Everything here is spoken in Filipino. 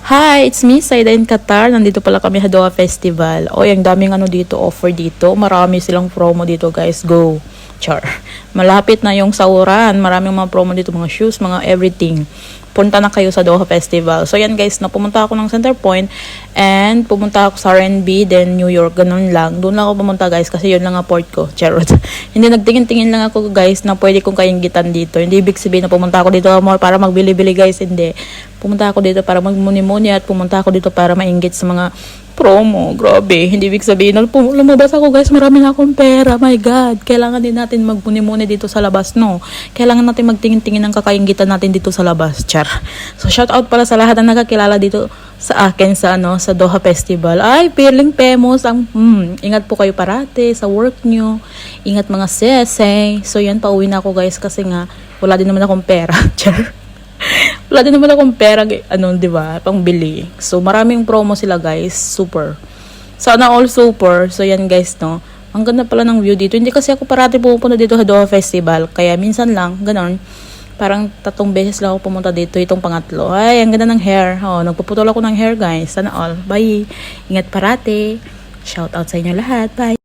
Hi, it's me, Saida in Qatar. Nandito pala kami sa Doha Festival. O, yung daming dito, offer dito. Marami silang promo dito, guys. Go. Char. Malapit na yung sauran. Maraming mga promo dito, mga shoes, mga everything. Punta na kayo sa Doha Festival. So, yan guys, pumunta ako ng Center Point and pumunta ako sa R&B, then New York, ganun lang. Doon lang ako pumunta guys kasi yun lang ang port ko. Charot. Hindi, nagtingin-tingin lang ako guys na pwede kong kainggitan dito. Hindi ibig sabihin na pumunta ako dito more para magbili-bili guys. Hindi. Pumunta ako dito para magmuni-muni at pumunta ako dito para mainggit sa mga promo. Grabe. Hindi ibig sabihin na lumabas ako guys, marami na akong pera. My God. Kailangan din natin magmuni-muni dito sa labas, no? Kailangan natin magtingin-tingin ng kakainggitan natin dito sa labas. Char. So, shout out pala sa lahat na nakakilala dito sa akin sa sa Doha Festival. Ay, feeling famous ang ingat po kayo parate sa work nyo. Ingat mga sese. So, yan, pauwi na ako guys kasi nga wala din naman akong pera. Char. Wala din naman akong pera, di ba, pangbili. So, maraming promo sila, guys. Super. Sana all super. So, yan, guys, no. Ang ganda pala ng view dito. Hindi kasi ako parati pupunta dito sa Doha Festival. Kaya, minsan lang, ganon. Parang 3 beses lang ako pumunta dito. Itong pangatlo. Ay, ang ganda ng hair. Oh, nagpuputol ako ng hair, guys. Sana all. Bye. Ingat parati. Shout out sa inyo lahat. Bye.